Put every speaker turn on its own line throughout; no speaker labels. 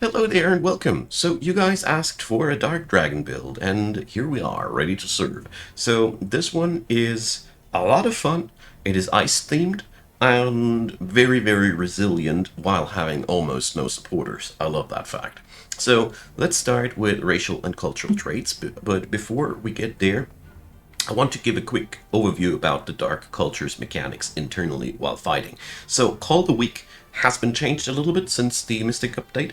Hello there and welcome. So you guys asked for a Dark Dragon build and here we are, ready to serve. So this one is a lot of fun. It is ice themed and very resilient while having almost no supporters. I love that fact. So let's start with racial and cultural traits, but before we get there, I want to give a quick overview about the Dark Culture's mechanics internally while fighting. So, Call the Weak has been changed a little bit since the Mystic update.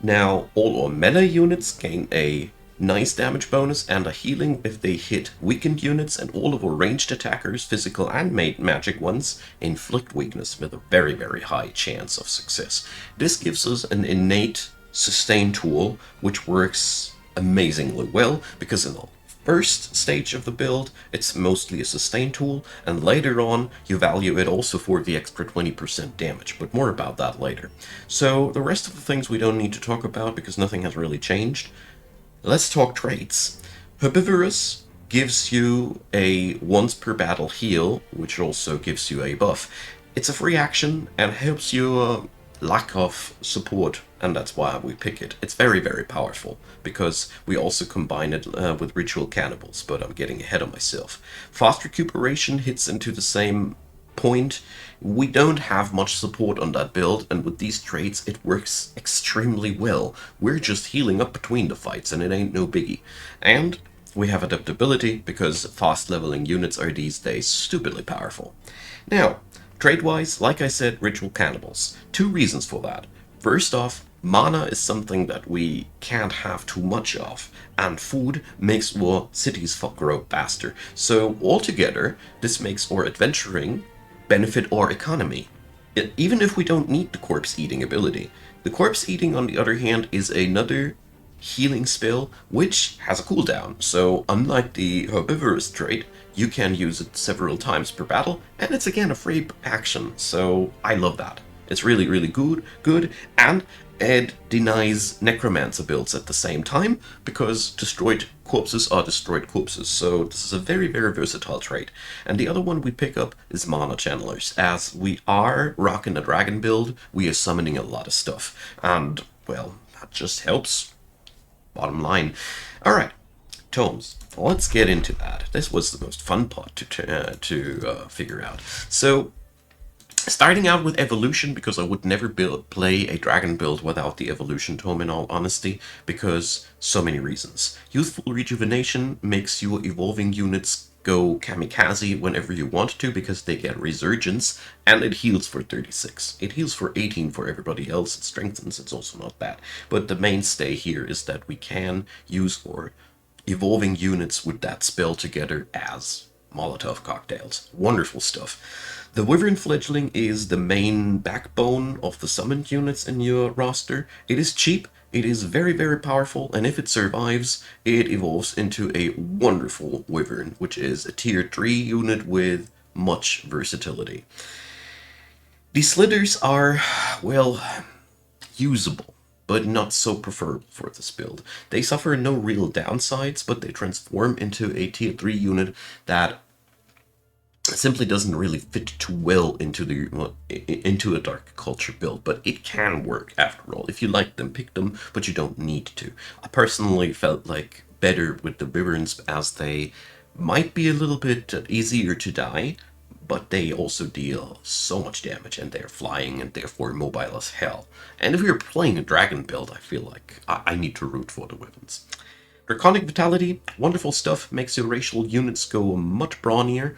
Now, all our melee units gain a nice damage bonus and a healing if they hit weakened units, and all of our ranged attackers, physical and magic ones, inflict weakness with a very high chance of success. This gives us an innate sustain tool, which works amazingly well because in the first stage of the build, it's mostly a sustain tool, and later on, you value it also for the extra 20% damage, but more about that later. So, the rest of the things we don't need to talk about because nothing has really changed. Let's talk traits. Herbivorous gives you a once per battle heal, which also gives you a buff. It's a free action and helps you lack of support, and that's why we pick it. It's very powerful because we also combine it with ritual cannibals, but I'm getting ahead of myself. Fast recuperation hits into the same point. We don't have much support on that build, and with these traits it works extremely well. We're just healing up between the fights and it ain't no biggie. And we have adaptability because fast leveling units are these days stupidly powerful. Now, trade-wise, like I said, ritual cannibals. Two reasons for that. First off, mana is something that we can't have too much of, and food makes our cities grow faster. So altogether, this makes our adventuring benefit our economy, even if we don't need the corpse eating ability. The corpse eating, on the other hand, is another healing spell which has a cooldown, so unlike the herbivorous trait, you can use it several times per battle, and it's again a free action, so I love that. It's really good, and it denies necromancer builds at the same time, because destroyed corpses are destroyed corpses, so this is a very versatile trait. And the other one we pick up is mana channelers. As we are rocking a dragon build, we are summoning a lot of stuff, and, well, that just helps. Bottom line. Alright, tomes. Let's get into that. This was the most fun part to figure out. So, starting out with evolution, because I would never play a dragon build without the evolution tome in all honesty, because so many reasons. Youthful rejuvenation makes your evolving units go kamikaze whenever you want to because they get resurgence, and it heals for 36. It heals for 18 for everybody else, it strengthens, it's also not bad. But the mainstay here is that we can use our evolving units with that spell together as Molotov cocktails. Wonderful stuff. The Wyvern Fledgling is the main backbone of the summoned units in your roster. It is cheap, it is very powerful, and if it survives, it evolves into a wonderful Wyvern, which is a tier 3 unit with much versatility. The Slithers are, well, usable, but not so preferable for this build. They suffer no real downsides, but they transform into a tier 3 unit that simply doesn't really fit too well into a dark culture build, but it can work after all. If you like them, pick them, but you don't need to. I personally felt like better with the Wyverns, as they might be a little bit easier to die, but they also deal so much damage, and they're flying and therefore mobile as hell. And if you're playing a dragon build, I feel like I need to root for the Wyverns. Draconic Vitality, wonderful stuff, makes your racial units go much brawnier.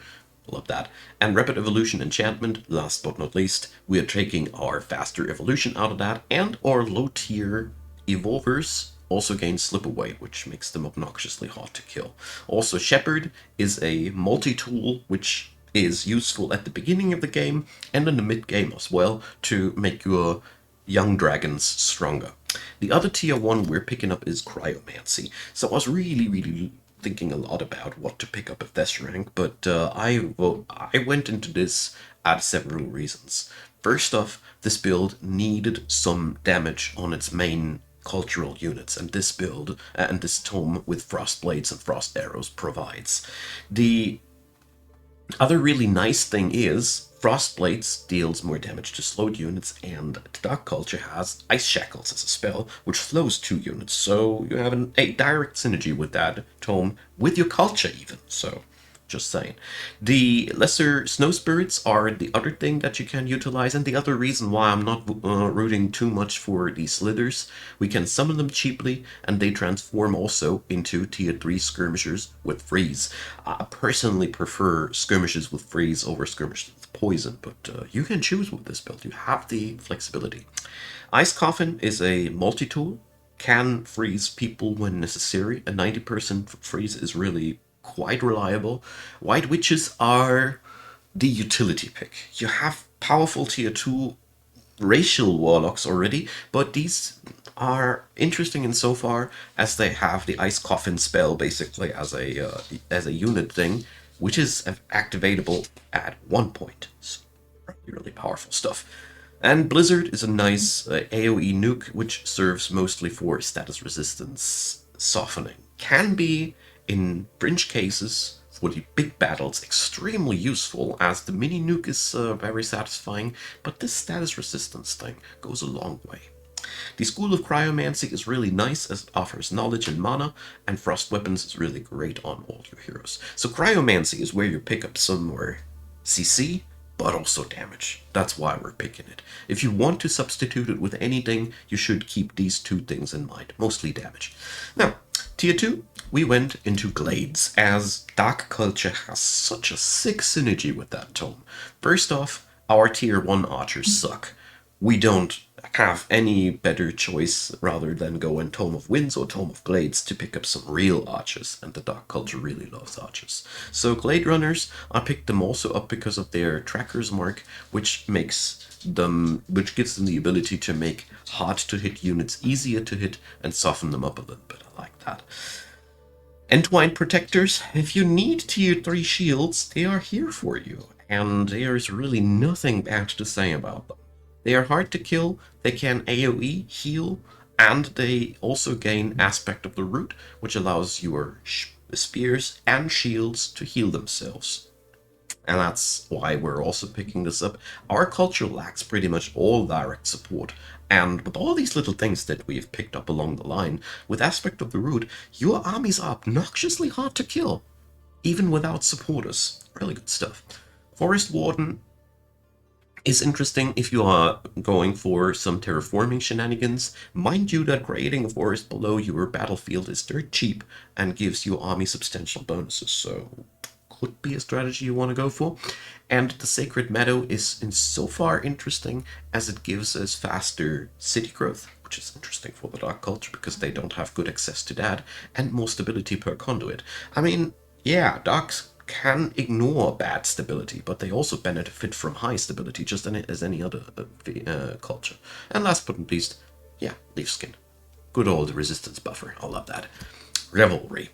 Love that. And Rapid Evolution Enchantment, last but not least, we are taking our faster evolution out of that, and our low tier evolvers also gain Slip Away, which makes them obnoxiously hard to kill. Also, Shepherd is a multi-tool, which is useful at the beginning of the game and in the mid-game as well to make your young dragons stronger. The other tier 1 we're picking up is Cryomancy. So I was really thinking a lot about what to pick up at this rank, but I went into this at several reasons. First off, this build needed some damage on its main cultural units, and this build and this tome with frost blades and frost arrows provides. The Other really nice thing is Frostblades deals more damage to slowed units, and Dark Culture has Ice Shackles as a spell, which slows 2 units. So you have a direct synergy with that tome, with your culture even. So just saying. The lesser snow spirits are the other thing that you can utilize, and the other reason why I'm not rooting too much for the slithers. We can summon them cheaply, and they transform also into tier 3 skirmishers with freeze. I personally prefer skirmishes with freeze over skirmishes with poison, but you can choose with this build. You have the flexibility. Ice Coffin is a multi-tool, can freeze people when necessary. A 90% freeze is really quite reliable. White Witches are the utility pick. You have powerful tier 2 racial warlocks already, but these are interesting insofar as they have the ice coffin spell basically as a unit thing, which is activatable at 1 point. So really powerful stuff. And Blizzard is a nice AoE nuke, which serves mostly for status resistance softening. Can be, in fringe cases, for the big battles, extremely useful, as the mini nuke is very satisfying, but this status resistance thing goes a long way. The School of Cryomancy is really nice as it offers knowledge and mana, and Frost Weapons is really great on all your heroes. So Cryomancy is where you pick up some more CC, but also damage. That's why we're picking it. If you want to substitute it with anything, you should keep these two things in mind, mostly damage. Now, Tier 2, we went into Glades, as Dark Culture has such a sick synergy with that tome. First off, our Tier 1 archers suck. We don't have any better choice rather than go in Tome of Winds or Tome of Glades to pick up some real archers, and the Dark Culture really loves archers. So Glade Runners, I picked them also up because of their Tracker's Mark, which gives them the ability to make hard to hit units easier to hit and soften them up a little bit. I like that. Entwine Protectors, if you need tier 3 shields, they are here for you, and there is really nothing bad to say about them. They are hard to kill, they can AoE, heal, and they also gain Aspect of the Root, which allows your spears and shields to heal themselves. And that's why we're also picking this up. Our culture lacks pretty much all direct support, and with all these little things that we've picked up along the line, with Aspect of the Root, your armies are obnoxiously hard to kill, even without supporters. Really good stuff. Forest Warden is interesting if you are going for some terraforming shenanigans. Mind you that creating a forest below your battlefield is dirt cheap and gives your army substantial bonuses, so could be a strategy you want to go for. And the Sacred Meadow is in so far interesting as it gives us faster city growth, which is interesting for the Dark Culture because they don't have good access to that, and more stability per conduit. I mean, yeah, Darks can ignore bad stability, but they also benefit from high stability, just as any other culture. And last but not least, yeah, Leafskin. Good old resistance buffer. I love that. Revelry.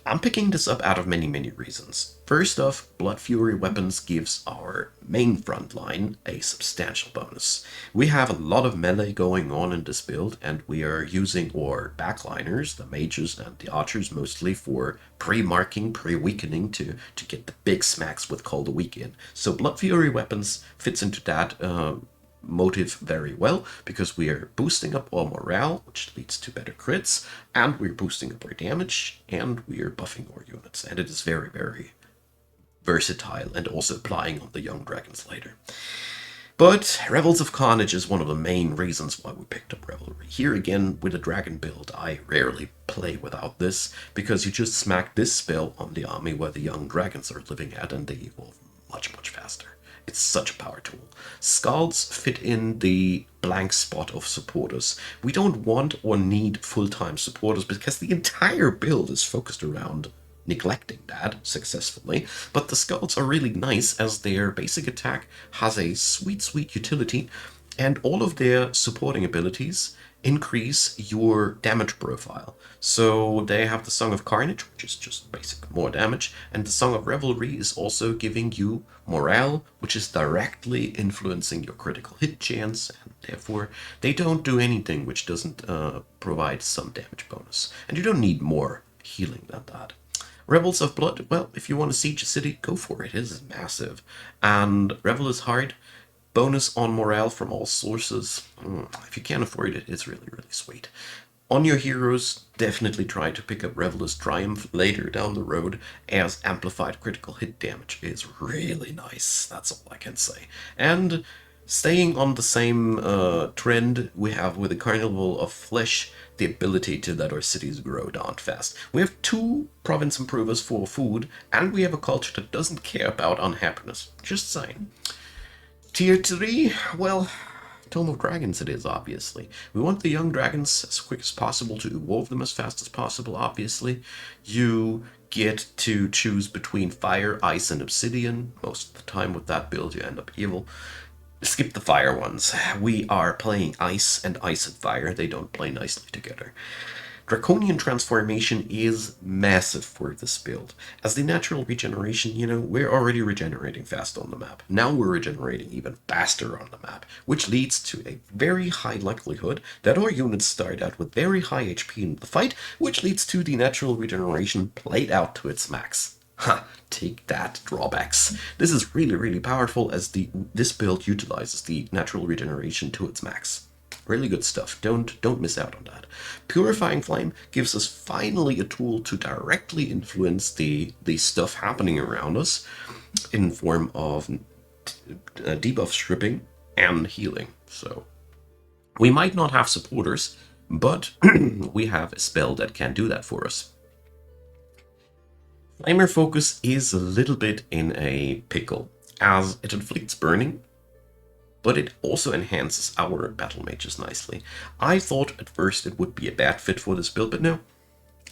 I'm picking this up out of many, many reasons. First off, Blood Fury Weapons gives our main front line a substantial bonus. We have a lot of melee going on in this build, and we are using our backliners, the mages and the archers mostly, for pre-marking, pre-weakening to get the big smacks with Call the Weak in. So Blood Fury Weapons fits into that motive very well because we are boosting up our morale, which leads to better crits, and we're boosting up our damage, and we are buffing our units, and it is very, very versatile and also applying on the young dragons later. But Revels of Carnage is one of the main reasons why we picked up Revelry. Here again, with a dragon build, I rarely play without this, because you just smack this spell on the army where the young dragons are living at, and they evolve much, much faster. It's such a power tool. Scalds fit in the blank spot of supporters. We don't want or need full-time supporters because the entire build is focused around neglecting that successfully, but the Scalds are really nice as their basic attack has a sweet, sweet utility, and all of their supporting abilities increase your damage profile. So they have the Song of Carnage, which is just basic more damage, and the Song of Revelry is also giving you morale, which is directly influencing your critical hit chance, and therefore they don't do anything which doesn't provide some damage bonus. And you don't need more healing than that. Rebels of Blood, well, if you want to siege a city, go for it. It is massive. And Revel is hard. Bonus on morale from all sources. If you can't afford it, it's really, really sweet. On your heroes, definitely try to pick up Revel's Triumph later down the road, as amplified critical hit damage is really nice. That's all I can say. And staying on the same trend we have with the Carnival of Flesh, the ability to let our cities grow darn fast. We have two province improvers for food, and we have a culture that doesn't care about unhappiness. Just saying. Tier 3, well, Tome of Dragons it is, obviously. We want the young dragons as quick as possible to evolve them as fast as possible, obviously. You get to choose between fire, ice, and obsidian. Most of the time with that build you end up evil. Skip the fire ones. We are playing ice, and ice and fire, they don't play nicely together. Draconian transformation is massive for this build. As the natural regeneration, we're already regenerating fast on the map. Now we're regenerating even faster on the map, which leads to a very high likelihood that our units start out with very high HP in the fight, which leads to the natural regeneration played out to its max. Ha! Take that, drawbacks. This is really, really powerful as this build utilizes the natural regeneration to its max. Really good stuff. Don't miss out on that. Purifying Flame gives us finally a tool to directly influence the stuff happening around us in form of debuff stripping and healing. So we might not have supporters, but we have a spell that can do that for us. Flamer Focus is a little bit in a pickle, as it inflicts burning, but it also enhances our battle mages nicely. I thought at first it would be a bad fit for this build, but no,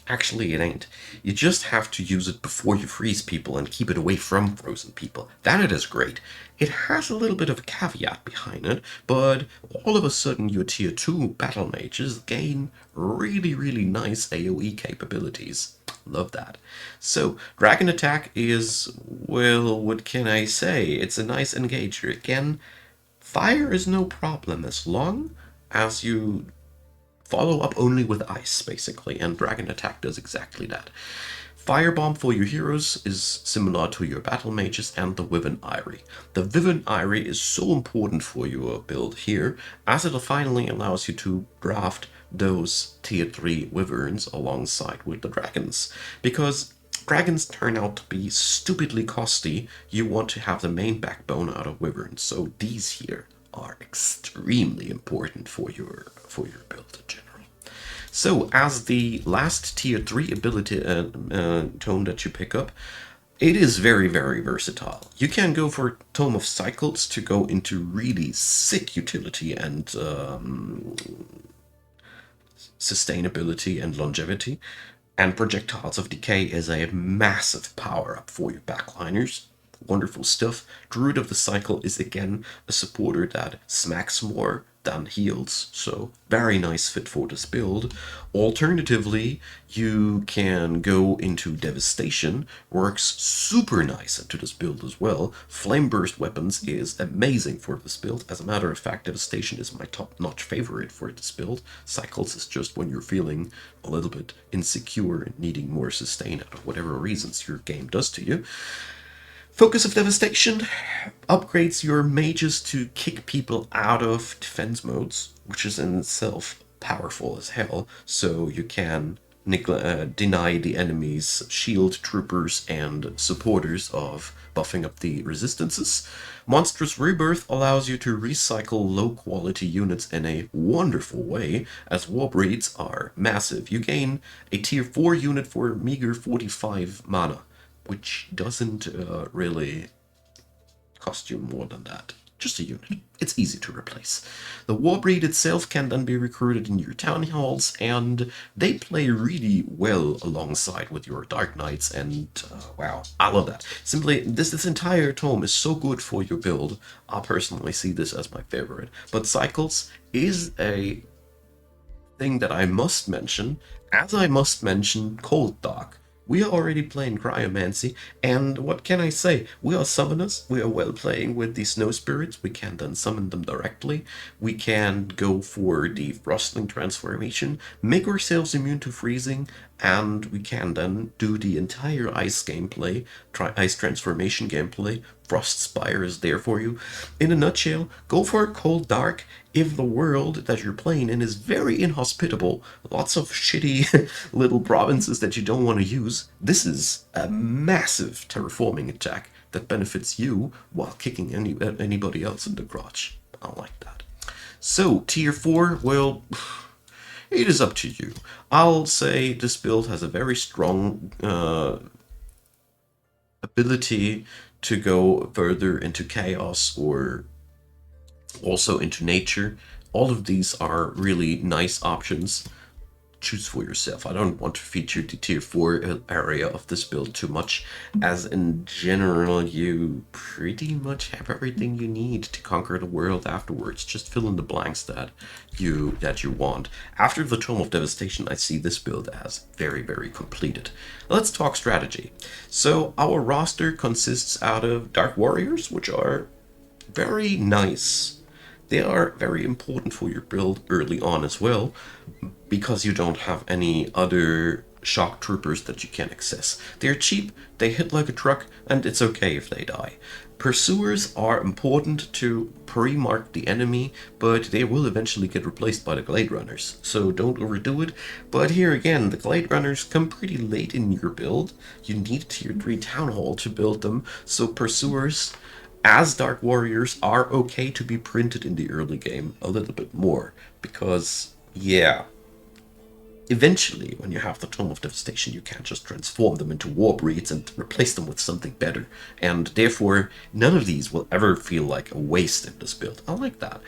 actually it ain't. You just have to use it before you freeze people and keep it away from frozen people. Then it is great. It has a little bit of a caveat behind it, but all of a sudden your tier 2 battle mages gain really, really nice AoE capabilities. Love that. So, Dragon Attack is, well, what can I say? It's a nice engager. Again, fire is no problem as long as you follow up only with ice, basically, and Dragon Attack does exactly that. Firebomb for your heroes is similar to your battle mages and the Wyvern Eyrie. The Wyvern Eyrie is so important for your build here, as it finally allows you to draft those tier 3 wyverns alongside with the dragons. Because dragons turn out to be stupidly costly, you want to have the main backbone out of wyverns, so these here are extremely important for your build in general. So, as the last tier 3 ability tome that you pick up, it is very, very versatile. You can go for Tome of Cycles to go into really sick utility and sustainability and longevity, and Projectiles of Decay is a massive power-up for your backliners. Wonderful stuff. Druid of the Cycle is again a supporter that smacks more than heals, so very nice fit for this build. Alternatively, you can go into Devastation, works super nice into this build as well. Flame Burst Weapons is amazing for this build. As a matter of fact, Devastation is my top-notch favorite for this build. Cycles is just when you're feeling a little bit insecure and needing more sustain out of whatever reasons your game does to you. Focus of Devastation upgrades your mages to kick people out of defense modes, which is in itself powerful as hell, so you can deny the enemy's shield troopers and supporters of buffing up the resistances. Monstrous Rebirth allows you to recycle low-quality units in a wonderful way, as war breeds are massive. You gain a tier 4 unit for meager 45 mana, which doesn't really cost you more than that. Just a unit. It's easy to replace. The Warbreed itself can then be recruited in your town halls, and they play really well alongside with your Dark Knights, and wow, I love that. Simply, this entire tome is so good for your build. I personally see this as my favorite. But Cycles is a thing that I must mention, as I must mention Cold Dark. We are already playing Cryomancy, and what can I say? We are summoners, we are well playing with the Snow Spirits, we can then summon them directly, we can go for the Frostling transformation, make ourselves immune to freezing, and we can then do the entire ice gameplay, ice transformation gameplay. Frost Spire is there for you. In a nutshell, go for Cold Dark if the world that you're playing in is very inhospitable, lots of shitty little provinces that you don't want to use. This is a massive terraforming attack that benefits you while kicking anybody else in the crotch. I like that. So, tier 4, well, it is up to you. I'll say this build has a very strong ability to go further into chaos or also into nature. All of these are really nice options. Choose for yourself. I don't want to feature the tier 4 area of this build too much, as in general you pretty much have everything you need to conquer the world afterwards. Just fill in the blanks that you want. After the Tome of Devastation, I see this build as very, very completed. Let's talk strategy. So our roster consists out of Dark Warriors, which are very nice. They are very important for your build early on as well, because you don't have any other shock troopers that you can access. They're cheap, they hit like a truck, and it's okay if they die. Pursuers are important to pre-mark the enemy, but they will eventually get replaced by the Glade Runners, so don't overdo it. But here again, the Glade Runners come pretty late in your build. You need tier 3 Town Hall to build them, so Pursuers as Dark Warriors are okay to be printed in the early game a little bit more, because, yeah, eventually, when you have the Tome of Devastation, you can't just transform them into war breeds and replace them with something better, and therefore, none of these will ever feel like a waste in this build. I like that.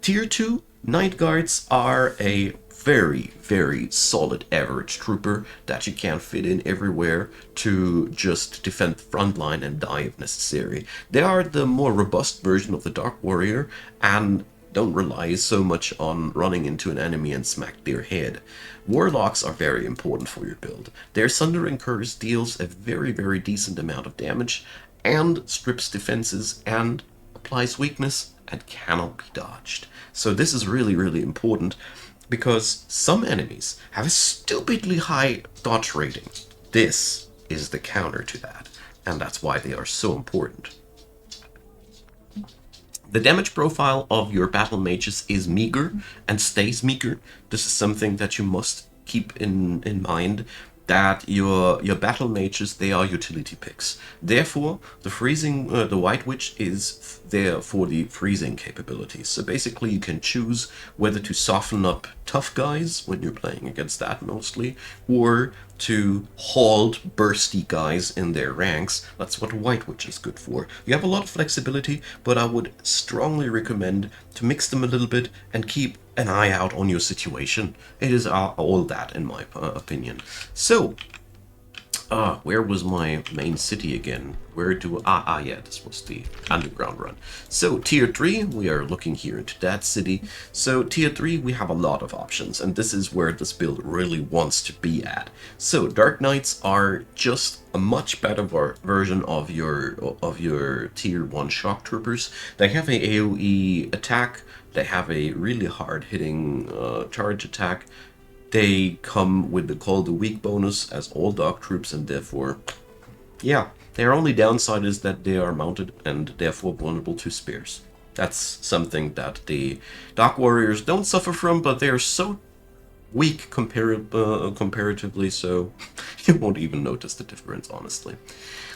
Tier 2, Night Guards are a very, very solid average trooper that you can fit in everywhere to just defend the front line and die if necessary. They are the more robust version of the Dark Warrior and don't rely so much on running into an enemy and smack their head. Warlocks are very important for your build. Their Sundering Curse deals a very, very decent amount of damage and strips defenses and applies weakness and cannot be dodged. So this is really, really important because some enemies have a stupidly high dodge rating. This is the counter to that, and that's why they are so important. The damage profile of your battle mages is meager and stays meager. This is something that you must keep in mind, that your battle mages, they are utility picks. Therefore, the White Witch is there for the freezing capabilities. So basically, you can choose whether to soften up tough guys when you're playing against that mostly, or to hold bursty guys in their ranks. That's what White Witch is good for. You have a lot of flexibility, but I would strongly recommend to mix them a little bit and keep an eye out on your situation. It is all that, in my opinion. So, where was my main city again? Where do... yeah, this was the underground run. So, tier 3, we are looking here into that city. So, tier 3, we have a lot of options, and this is where this build really wants to be at. So, Dark Knights are just a much better version of your tier 1 shock troopers. They have a AoE attack, they have a really hard-hitting charge attack. They come with the Call the Weak bonus as all Dark troops, and therefore, yeah, their only downside is that they are mounted and therefore vulnerable to spears. That's something that the Dark Warriors don't suffer from, but they are so weak comparatively, so you won't even notice the difference, honestly.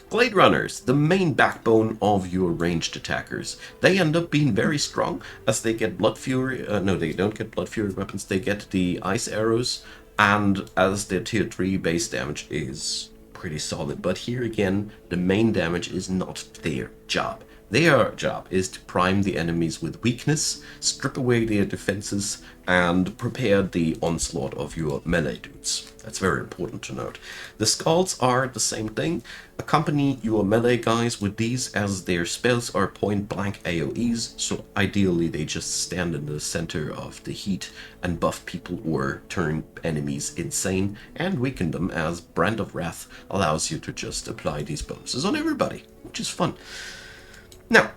Glade Runners, the main backbone of your ranged attackers. They end up being very strong as they get Blood Fury. No, they don't get Blood Fury weapons. They get the Ice Arrows, and as their tier 3 base damage is pretty solid. But here again, the main damage is not their job. Their job is to prime the enemies with weakness, strip away their defenses, and prepare the onslaught of your melee dudes. That's very important to note. The skulls are the same thing. Accompany your melee guys with these, as their spells are point-blank AoEs, so ideally they just stand in the center of the heat and buff people or turn enemies insane and weaken them, as Brand of Wrath allows you to just apply these bonuses on everybody, which is fun. Now,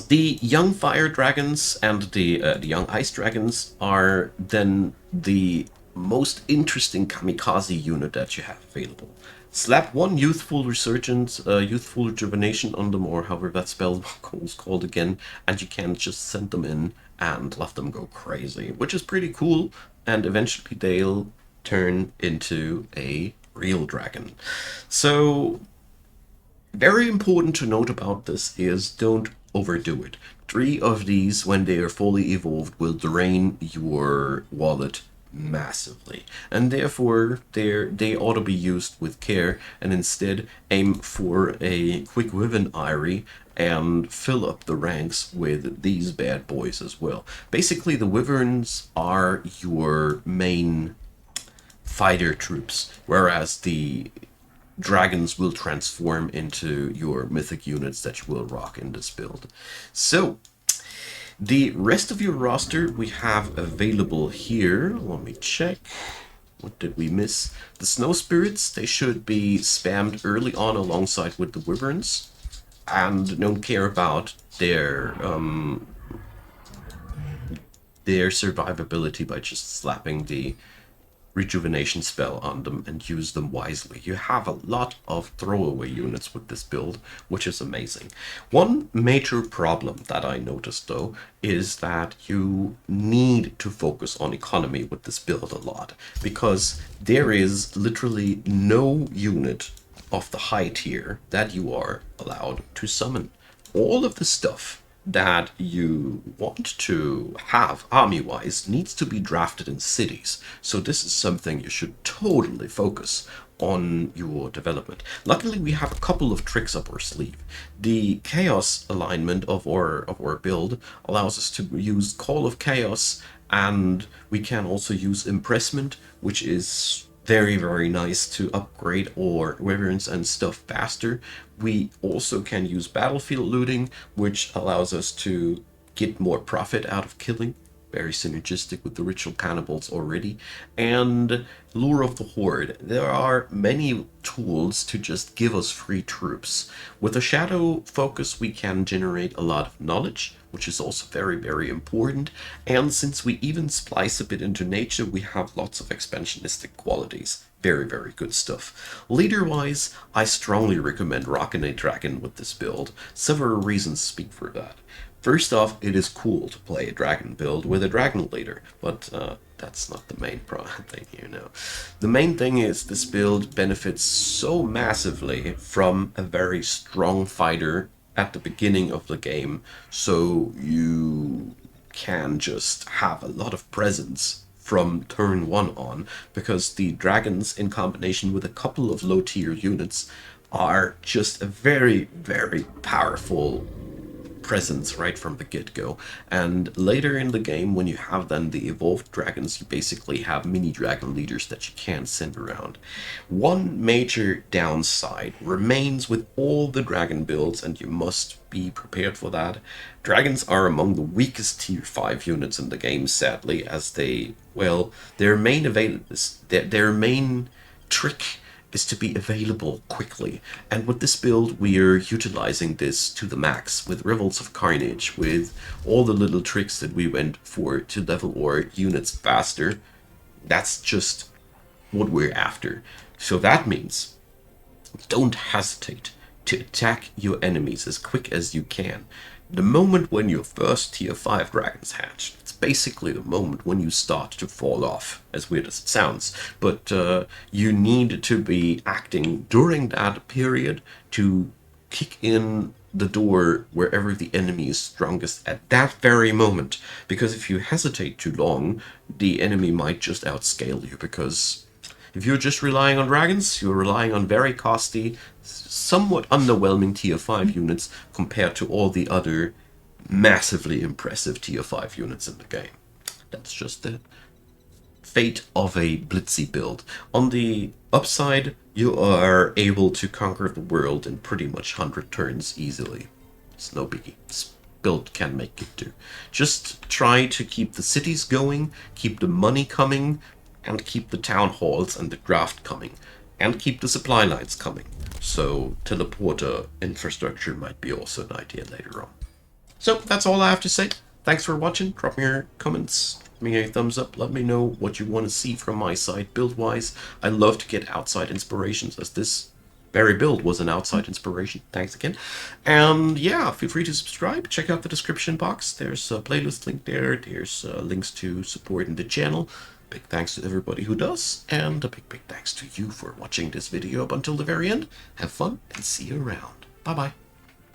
the young fire dragons and the young ice dragons are then the most interesting kamikaze unit that you have available. Slap one youthful resurgence, youthful rejuvenation on them, or however that spell is called again, and you can just send them in and let them go crazy, which is pretty cool. And eventually they'll turn into a real dragon. So very important to note about this is don't overdo it. 3 of these, when they are fully evolved, will drain your wallet massively, and therefore they ought to be used with care, and instead aim for a quick Wyvern Eyrie and fill up the ranks with these bad boys as well. Basically, the Wyverns are your main fighter troops, whereas the dragons will transform into your mythic units that you will rock in this build. So, the rest of your roster we have available here. Let me check. What did we miss? The Snow Spirits, they should be spammed early on alongside with the Wyverns, and don't care about their survivability by just slapping the rejuvenation spell on them and use them wisely. You have a lot of throwaway units with this build, which is amazing. One major problem that I noticed though is that you need to focus on economy with this build a lot, because there is literally no unit of the high tier that you are allowed to summon. All of the stuff that you want to have army-wise needs to be drafted in cities. So this is something you should totally focus on your development. Luckily, we have a couple of tricks up our sleeve. The chaos alignment of our build allows us to use Call of Chaos, and we can also use Impressment, which is very, very nice to upgrade our wyverns and stuff faster. We also can use battlefield looting, which allows us to get more profit out of killing. Very synergistic with the ritual cannibals already. And Lure of the Horde. There are many tools to just give us free troops. With a shadow focus, we can generate a lot of knowledge, which is also very, very important. And since we even splice a bit into nature, we have lots of expansionistic qualities. Very, very good stuff. Leader-wise, I strongly recommend rocking a dragon with this build. Several reasons speak for that. First off, it is cool to play a dragon build with a dragon leader, but that's not the main thing, you know. The main thing is this build benefits so massively from a very strong fighter at the beginning of the game, so you can just have a lot of presence from turn 1 on, because the dragons in combination with a couple of low tier units are just a very, very powerful presence right from the get-go. And later in the game, when you have then the evolved dragons, you basically have mini dragon leaders that you can send around. One major downside remains with all the dragon builds, and you must be prepared for that. Dragons are among the weakest tier 5 units in the game, sadly, as they, well, their main trick is to be available quickly. And with this build, we are utilizing this to the max with Revels of Carnage, with all the little tricks that we went for to level our units faster. That's just what we're after. So that means don't hesitate to attack your enemies as quick as you can. The moment when your first tier 5 dragons hatch, it's basically the moment when you start to fall off, as weird as it sounds. But you need to be acting during that period to kick in the door wherever the enemy is strongest at that very moment. Because if you hesitate too long, the enemy might just outscale you, because if you're just relying on dragons, you're relying on very costly, somewhat underwhelming tier 5 units compared to all the other massively impressive tier 5 units in the game. That's just the fate of a blitzy build. On the upside, you are able to conquer the world in pretty much 100 turns easily. It's no biggie. This build can make it do. Just try to keep the cities going, keep the money coming, and keep the town halls and the draft coming, and keep the supply lines coming. So teleporter infrastructure might be also an idea later on. So that's all I have to say. Thanks for watching. Drop me your comments, me a thumbs up. Let me know what you want to see from my side build-wise. I love to get outside inspirations, as this very build was an outside inspiration. Thanks again. And yeah, feel free to subscribe. Check out the description box. There's a playlist link there. There's links to support in the channel. Big thanks to everybody who does. And a big thanks to you for watching this video up until the very end. Have fun and see you around. Bye-bye.